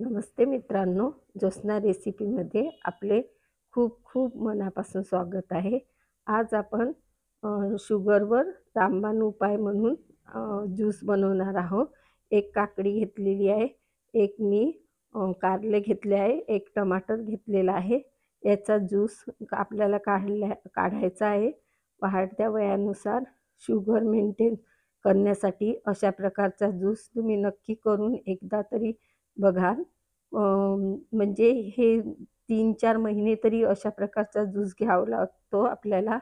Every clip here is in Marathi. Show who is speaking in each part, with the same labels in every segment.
Speaker 1: नमस्ते मित्रांनो, ज्योत्स्ना रेसिपीमध्ये आपले खूप खूप मनापासून स्वागत आहे। आज आपण शुगरवर रामबाण उपाय म्हणून ज्यूस बनवणार आहोत। एक काकडी घेतलेली आहे, एक मी कारले घेतले आहे, एक टमाटर घेतलेला आहे। याचा ज्यूस आपल्याला काढायचा आहे। वाढत्या वयानुसार शुगर मेंटेन करण्यासाठी अशा प्रकारचा ज्यूस तुम्ही नक्की करून एकदा तरी बघा। म्हणजे हे 3-4 महिने तरी अशा प्रकारचा ज्यूस घ्यावा लागतो आपल्याला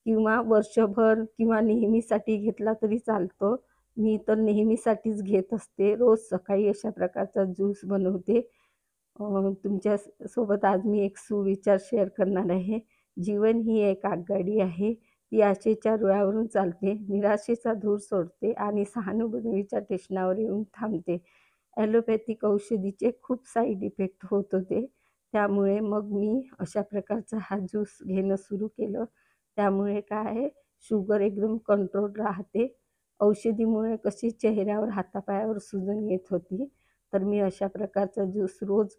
Speaker 1: किंवा वर्षभर किंवा नेहमीसाठी घेतला तरी चालतो। मी तर नेहमीसाठीच घेत असते। रोज सकाळी अशा प्रकारचा ज्यूस बनवते। तुमच्या सोबत आज मी एक सुविचार शेअर करणार आहे। जीवन ही एक आगगाडी आहे, ती आशेच्या रुळावरून चालते, निराशेचा धूर सोडते आणि सहानुभूतीच्या स्टेशनावर येऊन थांबते। ॲलोपॅथिक औषधीचे खूप साईड इफेक्ट होत होते, त्यामुळे मग मी अशा प्रकारचा हा ज्यूस घेणं सुरू केलं। त्यामुळे काय आहे, शुगर एकदम कंट्रोल राहते। औषधीमुळे कशी चेहऱ्यावर हातापायावर सुजन येत होती, तर मी अशा प्रकारचा ज्यूस रोज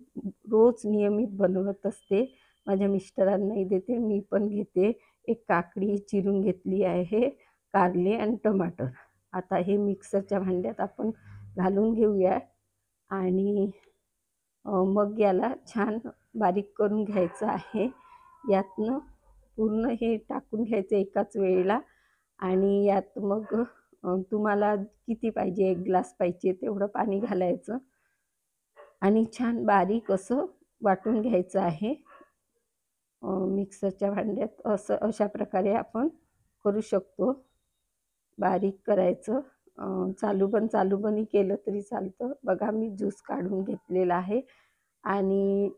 Speaker 1: रोज नियमित बनवत असते। माझ्या मिस्टरांनाही देते, मी पण घेते। एक काकडी चिरून घेतली आहे, कारले आणि टमाटर। आता हे मिक्सरच्या भांड्यात आपण घालून घेऊया आणि मग याला छान बारीक करून घ्यायचं आहे। यातनं पूर्ण हे टाकून घ्यायचं एकाच वेळेला आणि यात मग तुम्हाला किती पाहिजे, 1 ग्लास पाहिजे तेवढं पाणी घालायचं आणि छान बारीक असं वाटून घ्यायचं आहे। मिक्सरच्या भांड्यात अशा प्रकारे आपण करू शकतो। बारीक करायचं, चालू बंद केलं तरी चालतं। बघा मी ज्यूस काढून घेतलेला आहे आणि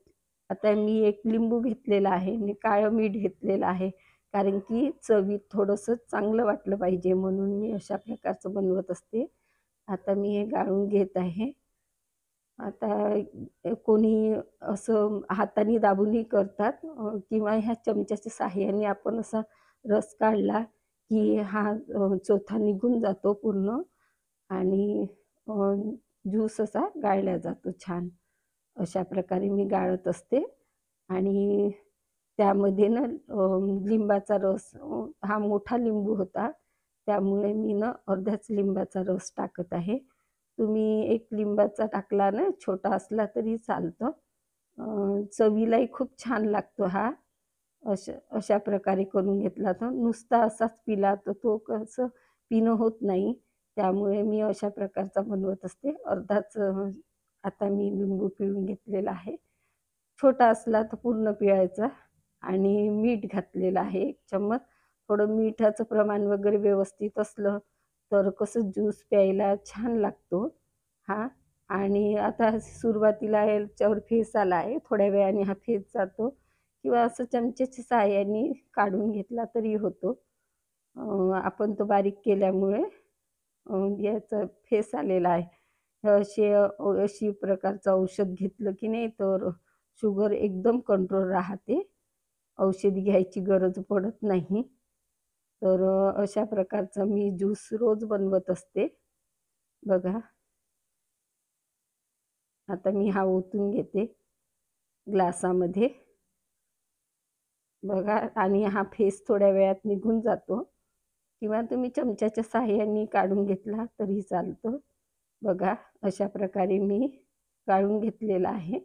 Speaker 1: आता मी एक लिंबू घेतलेला आहे आणि काळं मीठ घेतलेलं आहे, कारण की चवीत थोडंसं चांगलं वाटलं पाहिजे म्हणून मी अशा प्रकारचं बनवत असते। आता मी हे गाळून घेत आहे। आता कोणी असं हाताने दाबूनही करतात किंवा ह्या चमच्याच्या साहाय्याने आपण असा रस काढला की हा चोथा निघून जातो पूर्ण आणि ज्यूस असा गाळला जातो छान। अशा प्रकारे मी गाळत असते आणि त्यामध्ये ना लिंबाचा रस, हा मोठा लिंबू होता, त्यामुळे मी ना अर्ध्याच लिंबाचा रस टाकत आहे। तुम्ही 1 लिंबाचा टाकला ना, छोटा असला तरी चालतं। चवीलाही खूप छान लागतो हा। अशा अशा प्रकारे करून घेतला तर नुसता असाच पिला तर तो कसं पिणं होत नाही, त्यामुळे मी अशा प्रकारचा बनवत असते। अर्धाच आता मी लिंबू पिळून घेतलेला आहे। छोटा असला तर पूर्ण पिळायचा आणि मीठ घातलेलं आहे 1 चम्मच। थोडं मिठाचं प्रमाण वगैरे व्यवस्थित असलं तर कसं ज्यूस प्यायला छान लागतो हा। आणि आता सुरुवातीला याच्यावर फेस आला आहे, थोड्या वेळाने हा फेस जातो किंवा असं चमच्याच्या साहाय्याने काढून घेतला तरी होतो। आपण तो बारीक केल्यामुळे याचा फेस आलेला आहे। अशी प्रकारचं औषध घेतलं की नाही तर शुगर एकदम कंट्रोल राहते, औषधी घ्यायची गरज पडत नाही। तर अशा प्रकारचा मी ज्यूस रोज बनवत असते। बघा, आता मी हा ओतून घेते ग्लासामध्ये। बघा आणि हा फेस थोड्या वेळात निघून जातो किंवा तुम्ही चमच्याच्या साहाय्याने काढून घेतला तरी चालतं। बघा अशा प्रकारे मी गाळून घेतलेला आहे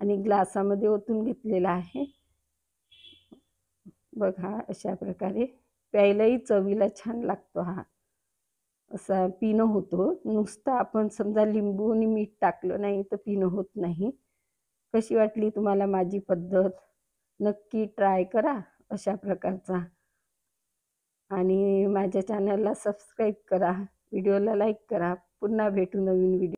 Speaker 1: आणि ग्लासामध्ये ओतून घेतलेला आहे। बघा अशा प्रकारे प्यायलाही चवीला छान लागतो हा। असा पिणं होतो, नुसतं आपण समजा लिंबू आणि मीठ टाकलं नाही तर पिणं होत नाही। कशी वाटली तुम्हाला माझी पद्धत? नक्की ट्राय करा अशा प्रकारचा आणि माझ्या चॅनलला सबस्क्राईब करा, व्हिडिओला लाईक करा। पुन्हा भेटू नवीन व्हिडिओ